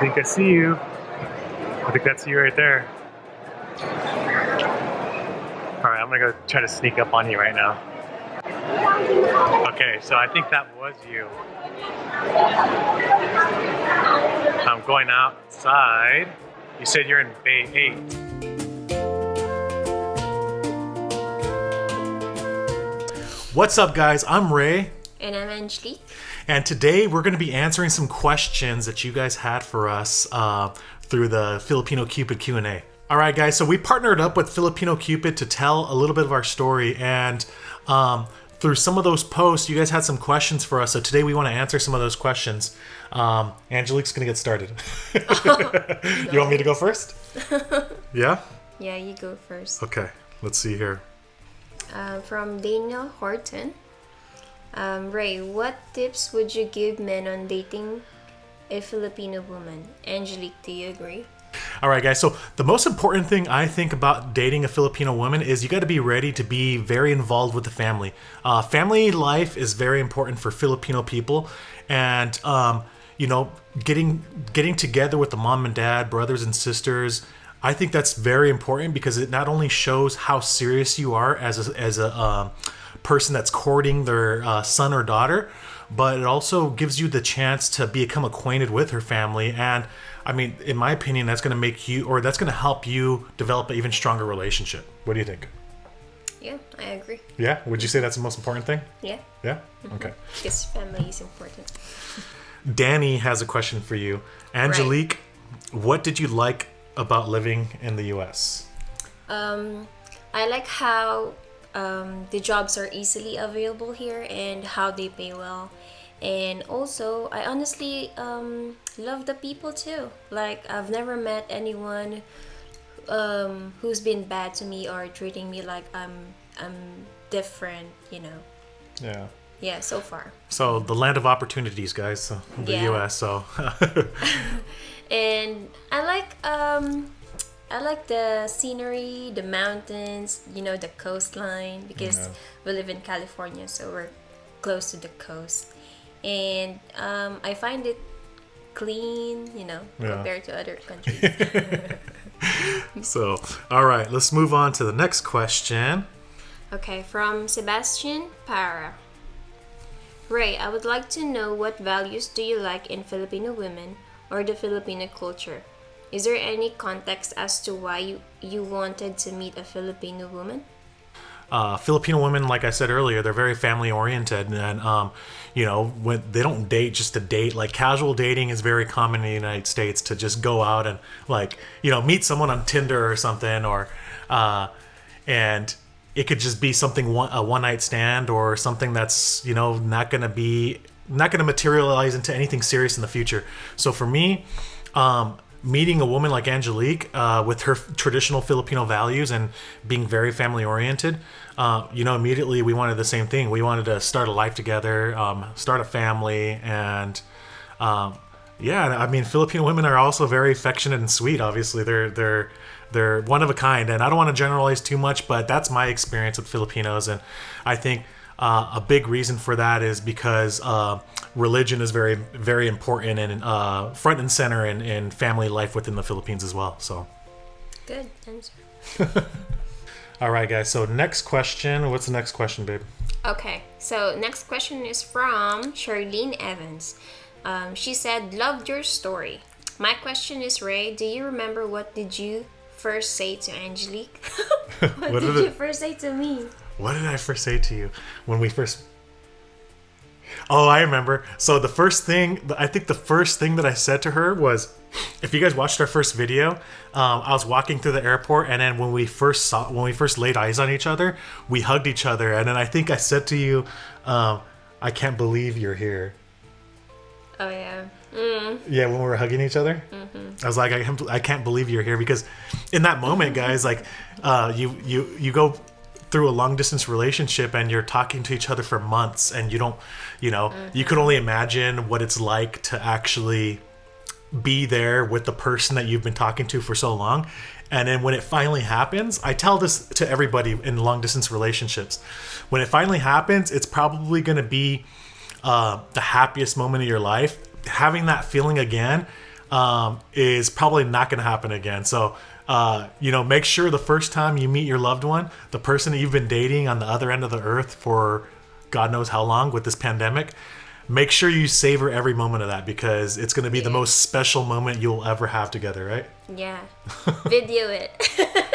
think I see you. I think that's you right there. Alright, I'm gonna go try to sneak up on you right now. Okay, so I think that was you. I'm going outside. You said you're in Bay 8. What's up, guys? I'm Ray. And I'm Angelique. And today we're going to be answering some questions that you guys had for us through the FilipinoCupid Q&A. All right, guys, so we partnered up with FilipinoCupid to tell a little bit of our story. And through some of those posts, you guys had some questions for us. So today we want to answer some of those questions. Angelique's going to get started. You want me to go first? Yeah? Yeah, you go first. Okay, let's see here. From Daniel Horton. Ray, what tips would you give men on dating a Filipino woman? Angelique, do you agree? All right, guys. So the most important thing I think about dating a Filipino woman is you got to be ready to be very involved with the family. Family life is very important for Filipino people, and getting together with the mom and dad, brothers and sisters. I think that's very important because it not only shows how serious you are as a person that's courting their son or daughter, but it also gives you the chance to become acquainted with her family. And I mean, in my opinion, that's going to help you develop an even stronger relationship. What do you think? Yeah, I agree. Yeah? Would you say that's the most important thing? Yeah. Yeah? Okay. Because family is important. Danny has a question for you. Angelique, what did you like about living in the US? I like how the jobs are easily available here and how they pay well. And also, I honestly love the people too. Like, I've never met anyone who's been bad to me or treating me like I'm different, you know. Yeah. Yeah, so far. So the land of opportunities, guys, the US. So. And I like the scenery, the mountains, the coastline, because we live in California, so we're close to the coast. And I find it clean, compared to other countries. So, all right, let's move on to the next question. Okay, from Sebastian Para. Ray, I would like to know, what values do you like in Filipino women or the Filipino culture? Is there any context as to why you wanted to meet a Filipino woman? Filipino women, like I said earlier, they're very family oriented, and when they don't date just to date. Like, casual dating is very common in the United States, to just go out and meet someone on Tinder or something, or and it could just be something a one night stand or something that's not gonna materialize into anything serious in the future. So for me, meeting a woman like Angelique with her traditional Filipino values and being very family oriented, immediately we wanted the same thing. We wanted to start a life together, start a family, and I mean, Filipino women are also very affectionate and sweet. Obviously, they're one of a kind, and I don't want to generalize too much, but that's my experience with Filipinos. And I think a big reason for that is because religion is very, very important and front and center in family life within the Philippines as well. So, good answer. All right, guys. So next question. What's the next question, babe? Okay. So next question is from Charlene Evans. She said, "Loved your story. My question is, Ray, do you remember what did you first say to Angelique? what did you first say to me? What did I first say to you when we first... Oh, I remember. So the first thing that I said to her was, if you guys watched our first video, I was walking through the airport, and then when we first laid eyes on each other, we hugged each other, and then I think I said to you, I can't believe you're here. Oh, yeah. Yeah, when we were hugging each other. Mm-hmm. I was like, I can't believe you're here, because in that moment, guys, like, you go through a long distance relationship and you're talking to each other for months, and you don't, you can only imagine what it's like to actually be there with the person that you've been talking to for so long. And then when it finally happens, I tell this to everybody in long distance relationships, when it finally happens, it's probably going to be the happiest moment of your life. Having that feeling again, is probably not going to happen again. So, make sure the first time you meet your loved one, the person that you've been dating on the other end of the earth for God knows how long with this pandemic, make sure you savor every moment of that, because it's going to be the most special moment you'll ever have together, right? Yeah. Video it.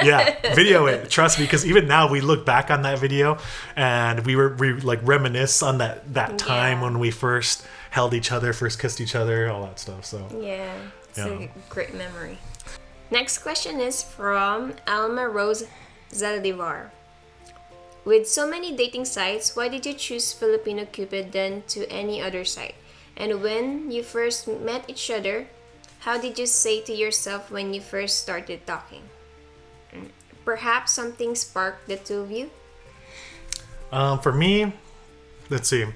Yeah, video it. Trust me, because even now we look back on that video and we like reminisce on that time when we first held each other, first kissed each other, all that stuff. So yeah, it's a great memory. Next question is from Alma Rose Zaldivar. With so many dating sites, why did you choose FilipinoCupid than to any other site? And when you first met each other, how did you say to yourself when you first started talking? Perhaps something sparked the two of you? For me, let's see.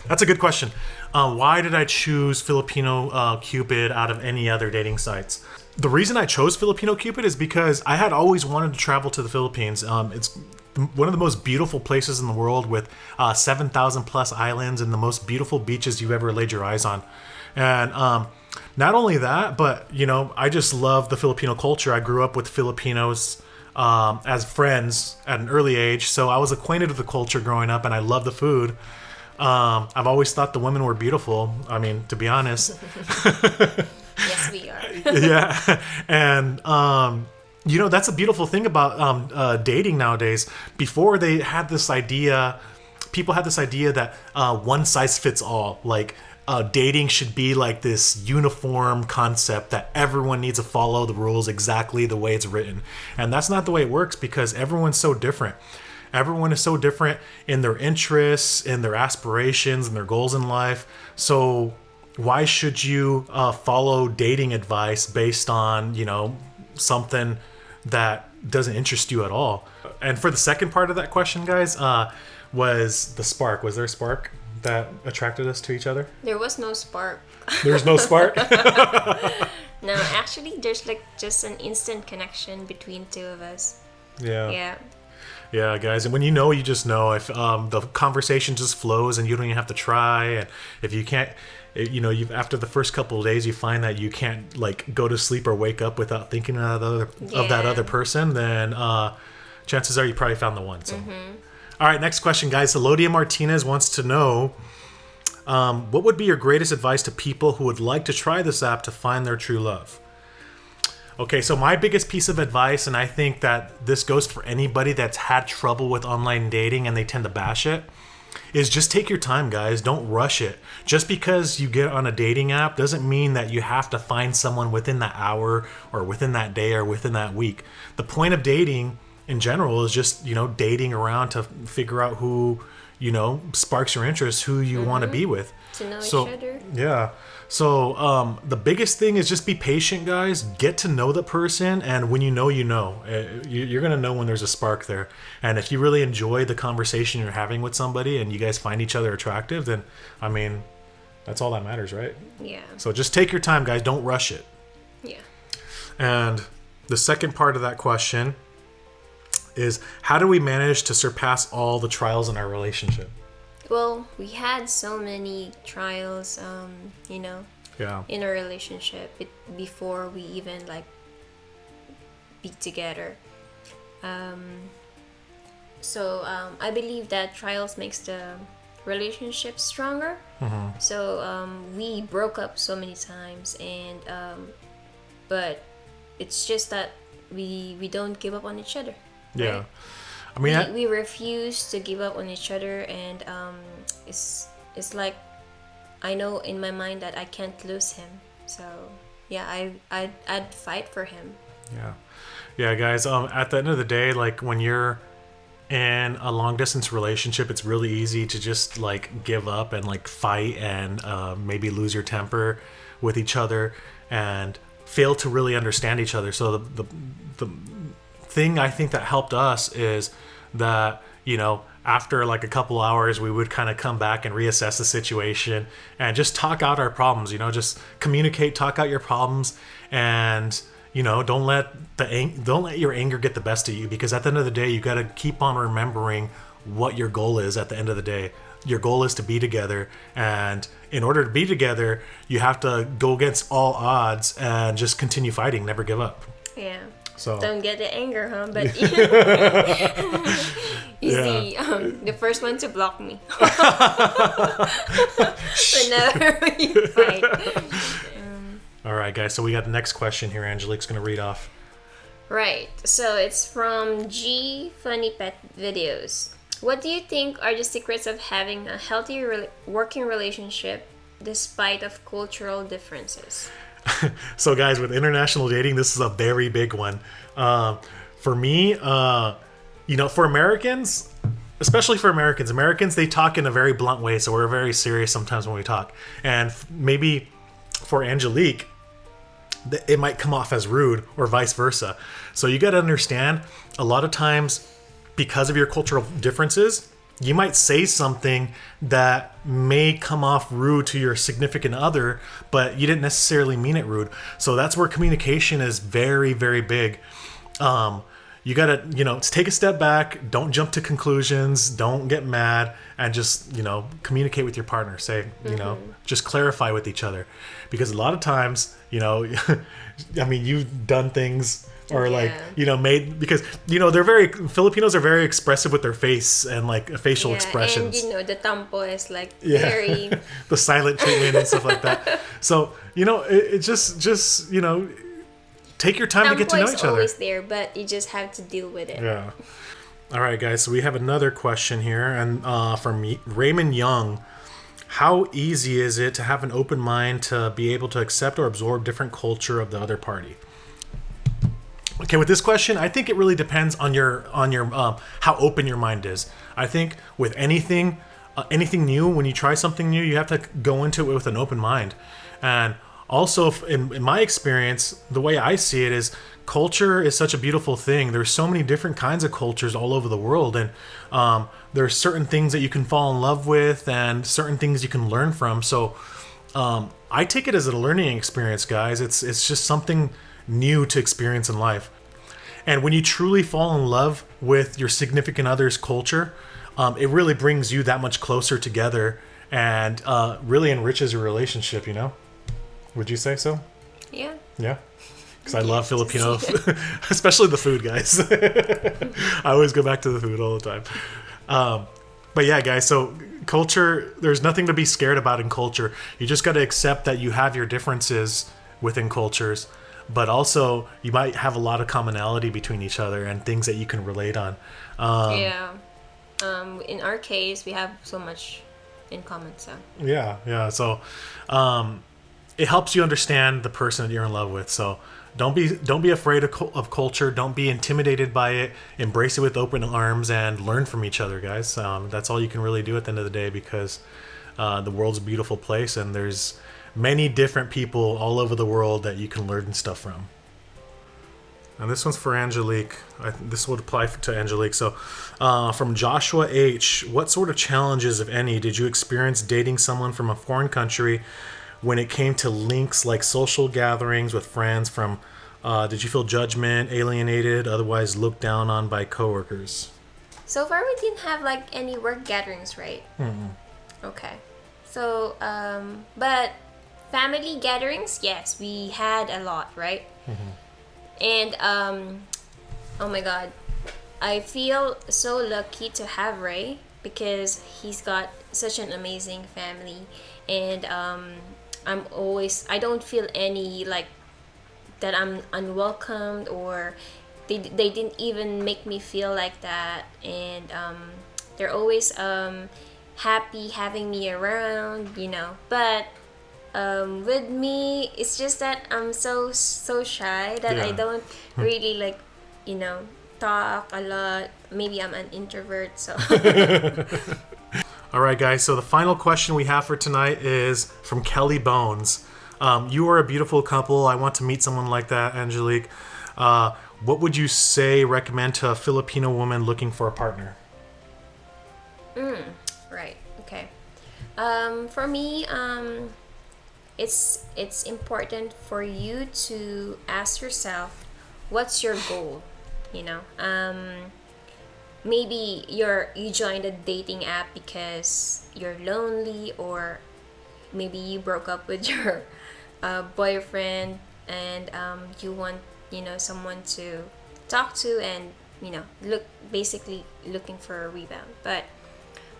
That's a good question. Why did I choose FilipinoCupid out of any other dating sites? The reason I chose FilipinoCupid is because I had always wanted to travel to the Philippines. It's one of the most beautiful places in the world, with 7,000 plus islands and the most beautiful beaches you've ever laid your eyes on. And not only that, but I just love the Filipino culture. I grew up with Filipinos as friends at an early age, so I was acquainted with the culture growing up, and I love the food. I've always thought the women were beautiful. I mean, to be honest. Yes, we are. Yeah, and that's a beautiful thing about dating nowadays. Before, they had this idea, people had this idea that one size fits all. Like, dating should be like this uniform concept that everyone needs to follow the rules exactly the way it's written. And that's not the way it works, because everyone's so different. Everyone is so different in their interests, in their aspirations, and their goals in life. So why should you follow dating advice based on, something that doesn't interest you at all? And for the second part of that question, guys, was the spark. Was there a spark that attracted us to each other? There was no spark. There's no spark? No, actually, there's like just an instant connection between two of us. Yeah. Yeah, guys, and when you just know. If the conversation just flows and you don't even have to try, and if you can't, you after the first couple of days you find that you can't like go to sleep or wake up without thinking of that other person, then chances are you probably found the one. So, all right, next question, guys. Elodia Martinez wants to know, what would be your greatest advice to people who would like to try this app to find their true love? Okay, so my biggest piece of advice, and I think that this goes for anybody that's had trouble with online dating and they tend to bash it, is just take your time, guys. Don't rush it. Just because you get on a dating app doesn't mean that you have to find someone within that hour or within that day or within that week. The point of dating in general is just, dating around to figure out who, sparks your interest, who you want to be with. To know each other. Yeah. So the biggest thing is just be patient, guys. Get to know the person, and when you know. You're going to know when there's a spark there. And if you really enjoy the conversation you're having with somebody and you guys find each other attractive, then, I mean, that's all that matters, right? Yeah. So just take your time, guys. Don't rush it. Yeah. And the second part of that question is, how do we manage to surpass all the trials in our relationship? Well, we had so many trials, in our relationship before we even be together. So I believe that trials makes the relationship stronger. So we broke up so many times, and but it's just that we don't give up on each other. Yeah. Right? I mean, we refuse to give up on each other, and it's like I know in my mind that I can't lose him. So yeah, I'd fight for him. Yeah, guys. At the end of the day, like when you're in a long distance relationship, it's really easy to just like give up and like fight and maybe lose your temper with each other and fail to really understand each other. So the thing I think that helped us is that, after like a couple hours, we would kind of come back and reassess the situation and just talk out our problems, just communicate, talk out your problems, and, don't let your anger get the best of you, because at the end of the day, you got to keep on remembering what your goal is at the end of the day. your goal is to be together, and in order to be together, you have to go against all odds and just continue fighting, never give up. Yeah. So Don't get the anger, huh? But he's the first one to block me. Whenever we fight. All right, guys. So we got the next question here. Angelique's going to read off. Right. So it's from G Funny Pet Videos. What do you think are the secrets of having a healthy working relationship despite of cultural differences? So, guys, with international dating, this is a very big one. For me, for Americans, especially for Americans, they talk in a very blunt way. So we're very serious sometimes when we talk. And maybe for Angelique, it might come off as rude or vice versa. So you got to understand, a lot of times, because of your cultural differences, you might say something that may come off rude to your significant other, but you didn't necessarily mean it rude. So that's where communication is very, very big. You gotta, take a step back. Don't jump to conclusions. Don't get mad, and just, communicate with your partner. Say, just clarify with each other, because a lot of times, I mean, you've done things. Or made, because Filipinos are very expressive with their face and facial expressions. And the tampo is very the silent treatment and stuff like that. So it just take your time to get to know each other. Tampo is always there, but you just have to deal with it. Yeah. All right, guys. So we have another question here, and from Raymond Young. How easy is it to have an open mind to be able to accept or absorb different culture of the other party? Okay, with this question, I think it really depends on your how open your mind is. I think with anything new, when you try something new, you have to go into it with an open mind. And also, in my experience, the way I see it is, culture is such a beautiful thing. There's so many different kinds of cultures all over the world, and there's certain things that you can fall in love with, and certain things you can learn from. So I take it as a learning experience, guys. It's just something new to experience in life. And when you truly fall in love with your significant other's culture, it really brings you that much closer together, and really enriches your relationship. Would you say so? Yeah. Because I love Filipino, especially the food, guys. I always go back to the food all the time. But yeah, guys, so culture, there's nothing to be scared about in culture. You just got to accept that you have your differences within cultures, but also you might have a lot of commonality between each other and things that you can relate on. In our case, we have so much in common. So yeah. So it helps you understand the person that you're in love with. So don't be afraid of culture. Don't be intimidated by it. Embrace it with open arms and learn from each other, guys. That's all you can really do at the end of the day, because the world's a beautiful place, and there's many different people all over the world that you can learn stuff from. And this one's for Angelique. This would apply to Angelique. So from Joshua H., what sort of challenges, if any, did you experience dating someone from a foreign country when it came to links like social gatherings with friends from, did you feel judgment, alienated, otherwise looked down on by coworkers? So far, we didn't have any work gatherings, right? Mm-hmm. Okay. So, but family gatherings, yes, we had a lot, right? Mm-hmm. And, oh my God, I feel so lucky to have Ray, because he's got such an amazing family, and I don't feel any that I'm unwelcomed, or they didn't even make me feel like that, and they're always happy having me around, but with me, it's just that I'm so shy that I don't really talk a lot. Maybe I'm an introvert, so. All right, guys. So the final question we have for tonight is from Kelly Bones. You are a beautiful couple. I want to meet someone like that, Angelique. What would you recommend to a Filipino woman looking for a partner? Right. Okay. For me, it's important for you to ask yourself, what's your goal? maybe you joined a dating app because you're lonely, or maybe you broke up with your boyfriend, and you want, someone to talk to, and basically looking for a rebound. But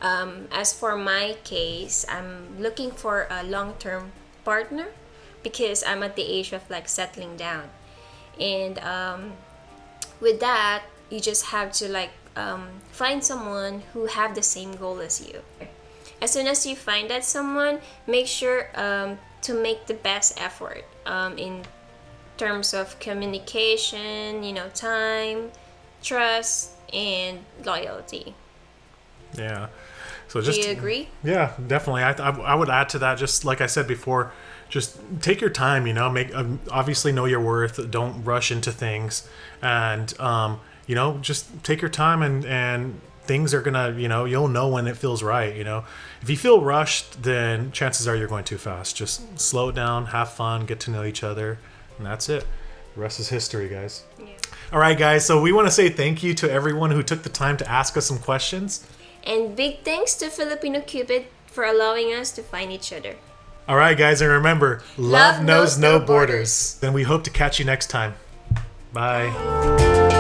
as for my case, I'm looking for a long-term partner because I'm at the age of like settling down. And with that, you just have to like find someone who have the same goal as you. As soon as you find that someone, make sure to make the best effort in terms of communication, time, trust, and loyalty. Yeah. So Do you agree? Yeah, definitely. I would add to that, just like I said before, just take your time, make obviously know your worth. Don't rush into things, and just take your time, and things are gonna, you'll know when it feels right. If you feel rushed, then chances are you're going too fast. Just slow it down, have fun, get to know each other, and that's it. The rest is history, guys. Yeah. All right, guys. So we want to say thank you to everyone who took the time to ask us some questions. And big thanks to FilipinoCupid for allowing us to find each other. All right, guys, and remember, love knows no borders. Then we hope to catch you next time. Bye.